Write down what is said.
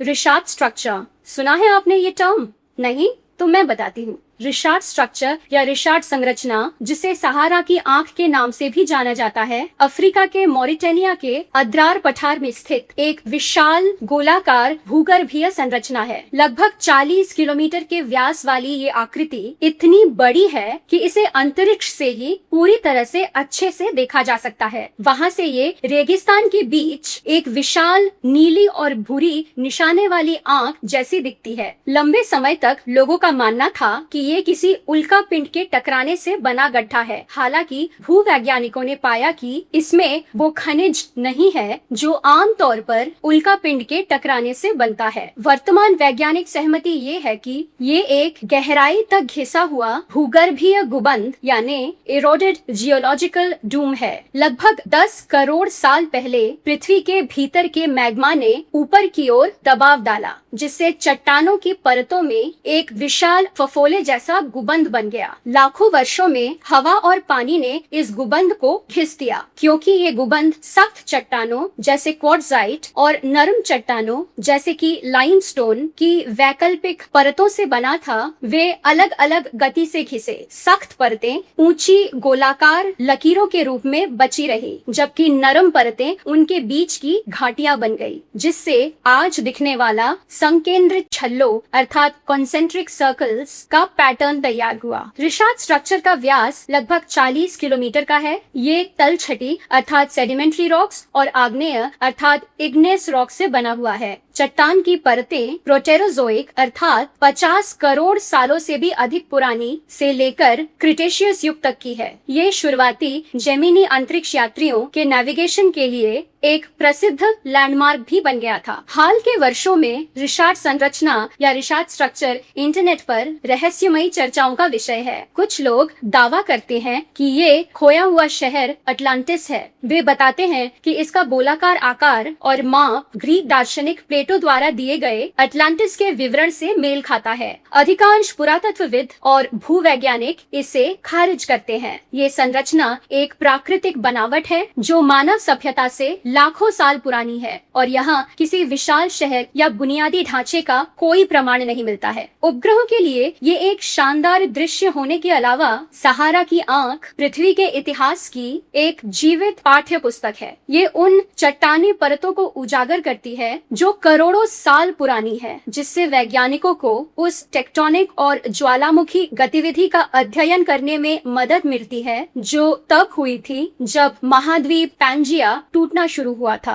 रिशार्ड structure, सुना है आपने ये टर्म? नहीं तो मैं बताती हूँ। रिशार्ड स्ट्रक्चर या रिशार्ड संरचना, जिसे सहारा की आंख के नाम से भी जाना जाता है, अफ्रीका के मॉरिटानिया के अद्रार पठार में स्थित एक विशाल गोलाकार भूगर्भीय संरचना है। लगभग 40 किलोमीटर के व्यास वाली ये आकृति इतनी बड़ी है कि इसे अंतरिक्ष से ही पूरी तरह से अच्छे से देखा जा सकता है। वहाँ से ये रेगिस्तान के बीच एक विशाल नीली और भूरी निशाने वाली आंख जैसी दिखती है। लंबे समय तक लोगों का मानना था कि ये किसी उल्का पिंड के टकराने से बना गड्ढा है। हालांकि भूवैज्ञानिकों ने पाया कि इसमें वो खनिज नहीं है जो आमतौर पर उल्का पिंड के टकराने से बनता है। वर्तमान वैज्ञानिक सहमति ये है कि ये एक गहराई तक घिसा हुआ भूगर्भीय गुबंद यानी इरोडेड जियोलॉजिकल डूम है। लगभग 10 करोड़ साल पहले पृथ्वी के भीतर के मैग्मा ने ऊपर की ओर दबाव डाला, जिससे चट्टानों की परतों में एक विशाल फफोले जैसा गुबंद बन गया। लाखों वर्षों में हवा और पानी ने इस गुबंद को घिस दिया। क्योंकि ये गुबंद सख्त चट्टानों जैसे क्वार्ट्जाइट और नरम चट्टानों जैसे कि लाइमस्टोन की वैकल्पिक परतों से बना था, वे अलग अलग गति से घिसे। सख्त परतें ऊंची गोलाकार लकीरों के रूप में बची रही, जबकि नरम परतें उनके बीच की घाटियां बन गई, जिससे आज दिखने वाला संकेंद्रित छल्लों अर्थात कॉन्सेंट्रिक सर्कल्स का पैटर्न तैयार हुआ। रिशार्ड स्ट्रक्चर का व्यास लगभग 40 किलोमीटर का है। ये तलछटी अर्थात सेडिमेंट्री रॉक्स और आग्नेय अर्थात इग्नेस रॉक से बना हुआ है। चट्टान की परतें प्रोटेरोजोइक अर्थात 50 करोड़ सालों से भी अधिक पुरानी से लेकर क्रिटेशियस युग तक की है। ये शुरुआती जेमिनी अंतरिक्ष यात्रियों के नेविगेशन के लिए एक प्रसिद्ध लैंडमार्क भी बन गया था। हाल के वर्षों में रिशार्ड संरचना या रिशार्ड स्ट्रक्चर इंटरनेट पर रहस्यमयी चर्चाओं का विषय है। कुछ लोग दावा करते हैं कि ये खोया हुआ शहर अटलांटिस है। वे बताते हैं कि इसका गोलाकार आकार और माप ग्रीक दार्शनिक प्लेटो द्वारा दिए गए अटलांटिस के विवरण से मेल खाता है। अधिकांश पुरातत्वविद और भूवैज्ञानिक इसे खारिज करते हैं। ये संरचना एक प्राकृतिक बनावट है जो मानव सभ्यता से लाखों साल पुरानी है और यहाँ किसी विशाल शहर या बुनियादी ढांचे का कोई प्रमाण नहीं मिलता है। उपग्रहों के लिए ये एक शानदार दृश्य होने के अलावा सहारा की आंख पृथ्वी के इतिहास की एक जीवित पाठ्य पुस्तक है। ये उन चट्टानी परतों को उजागर करती है जो करोड़ों साल पुरानी है, जिससे वैज्ञानिकों को उस टेक्टोनिक और ज्वालामुखी गतिविधि का अध्ययन करने में मदद मिलती है जो तब हुई थी जब महाद्वीप पैंजिया टूटना शुरू हुआ था।